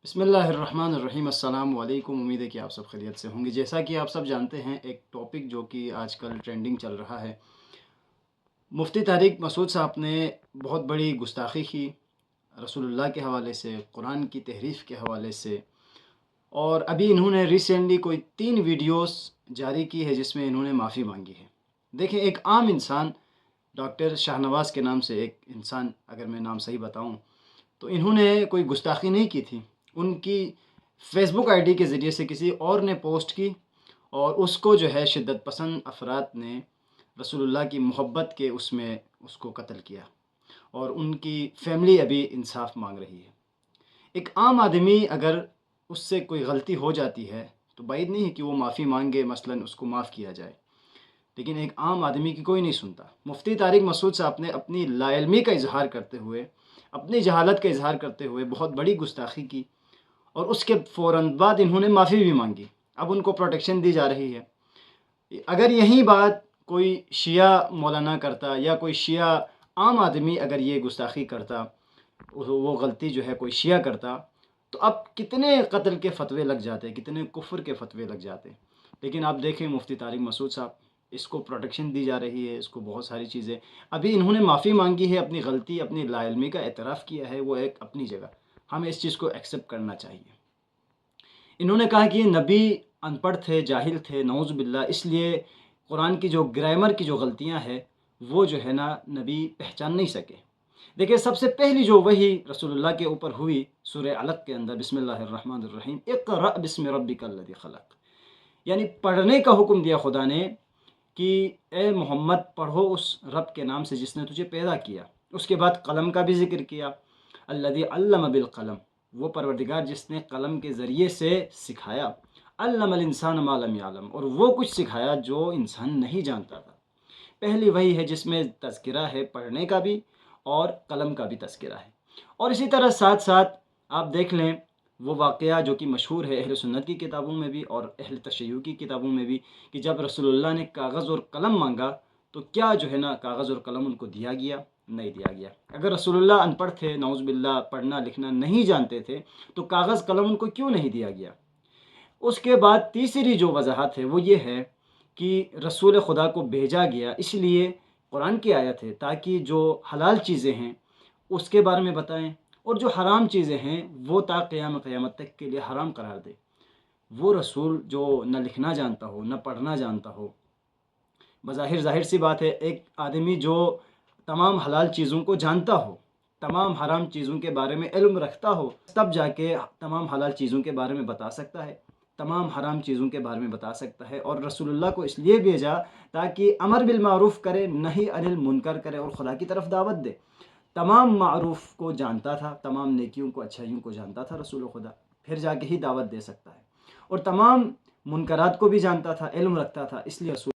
बिस्मिल्लाहिर्रहमानिर्रहीम। अस्सलाम वालेकुम। उम्मीद है कि आप सब खैरियत से होंगे। जैसा कि आप सब जानते हैं, एक टॉपिक जो कि आजकल ट्रेंडिंग चल रहा है, मुफ्ती तारिक मसूद साहब ने बहुत बड़ी गुस्ताखी की रसूलुल्लाह के हवाले से, कुरान की तहरीफ़ के हवाले से। और अभी इन्होंने रिसेंटली कोई 3 वीडियोस जारी की है जिसमें इन्होंने माफ़ी मांगी है। देखें, एक आम इंसान, डॉक्टर शाहनवाज़ के नाम से एक इंसान, अगर मैं नाम सही बताऊं, तो इन्होंने कोई गुस्ताखी नहीं की थी। उनकी फ़ेसबुक आईडी के ज़रिए से किसी और ने पोस्ट की और उसको जो है शिद्दत पसंद अफराद ने रसूलुल्लाह की मोहब्बत के उसमें उसको कत्ल किया और उनकी फ़ैमिली अभी इंसाफ मांग रही है। एक आम आदमी अगर उससे कोई गलती हो जाती है तो बाइद नहीं है कि वो माफ़ी मांगे, मसलन उसको माफ़ किया जाए, लेकिन एक आम आदमी की कोई नहीं सुनता। मुफ्ती तारिक मसूद साहब ने अपनी लाइल्मी का इजहार करते हुए, अपनी जहालत का इजहार करते हुए बहुत बड़ी गुस्ताखी की और उसके फ़ौरन बाद इन्होंने माफ़ी भी मांगी। अब उनको प्रोटेक्शन दी जा रही है। अगर यही बात कोई शिया मौलाना करता या कोई शिया आम आदमी अगर ये गुस्ताखी करता, वो गलती जो है कोई शिया करता, तो अब कितने कत्ल के फ़तवे लग जाते, कितने कुफ्र के फ़तवे लग जाते। लेकिन आप देखें, मुफ्ती तारिक मसूद साहब, इसको प्रोटेक्शन दी जा रही है, इसको बहुत सारी चीज़ें। अभी इन्होंने माफ़ी मांगी है, अपनी गलती, अपनी लाइल्मी का एतराफ़ किया है, वो एक अपनी जगह, हमें इस चीज़ को एक्सेप्ट करना चाहिए। इन्होंने कहा कि ये नबी अनपढ़ थे, जाहिल थे, नऊज़ बिल्लाह, इसलिए कुरान की जो ग्रामर की जो गलतियां हैं वो जो है ना नबी पहचान नहीं सके। देखिए, सबसे पहली जो वही रसूलुल्लाह के ऊपर हुई सूरह अलक के अंदर, बिस्मिल्लाहिर्रहमानिर्रहीम, इक़रा बिस्मि रब्बिकल्लज़ी खलक़, यानी पढ़ने का हुक्म दिया खुदा ने कि ए मोहम्मद, पढ़ो उस रब के नाम से जिसने तुझे पैदा किया। उसके बाद कलम का भी ज़िक्र किया, अल्लज़ी अल्लम बिल कलम, वो परवरदिगार जिसने कलम के ज़रिए से सिखाया, अल्लमल इंसान मा लम यालम, और वो कुछ सिखाया जो इंसान नहीं जानता था। पहली वही है जिसमें तज़किरा है पढ़ने का भी और कलम का भी तज़किरा है। और इसी तरह साथ साथ आप देख लें वो वाक़या जो कि मशहूर है अहले सुन्नत की किताबों में भी और अहले तशय्युअ की किताबों में भी, कि जब रसूलुल्लाह ने कागज़ और कलम मांगा तो क्या जो है ना कागज़ और कलम उनको दिया गया? नहीं दिया गया। अगर रसूलुल्लाह अनपढ़ थे, नऊज़ बिल्लाह, पढ़ना लिखना नहीं जानते थे, तो कागज़ कलम उनको क्यों नहीं दिया गया? उसके बाद तीसरी जो वजाहत है वो ये है कि रसूल खुदा को भेजा गया इसलिए कुरान की आयत है ताकि जो हलाल चीज़ें हैं उसके बारे में बताएं और जो हराम चीज़ें हैं वो ता क़यामत तक के लिए हराम करार दे। वो रसूल जो न लिखना जानता हो, न पढ़ना जानता हो, बज़ाहिर ज़ाहिर सी बात है, एक आदमी जो तमाम हलाल चीज़ों को जानता हो, तमाम हराम चीज़ों के बारे में इल्म रखता हो, तब जाके तमाम हलाल चीज़ों के बारे में बता सकता है, तमाम हराम चीज़ों के बारे में बता सकता है। और रसूलुल्लाह को इसलिए भेजा ताकि अमर बिल मारूफ़ करे, नही अनिल मुनकर करे और खुदा की तरफ दावत दे। तमाम मारूफ़ को जानता था, तमाम नेकियों को, अच्छाइयों को जानता था रसूल खुदा, फिर जाके ही दावत दे सकता है। और तमाम मुनकरात को भी जानता था, इल्म रखता था, इसलिए रसूल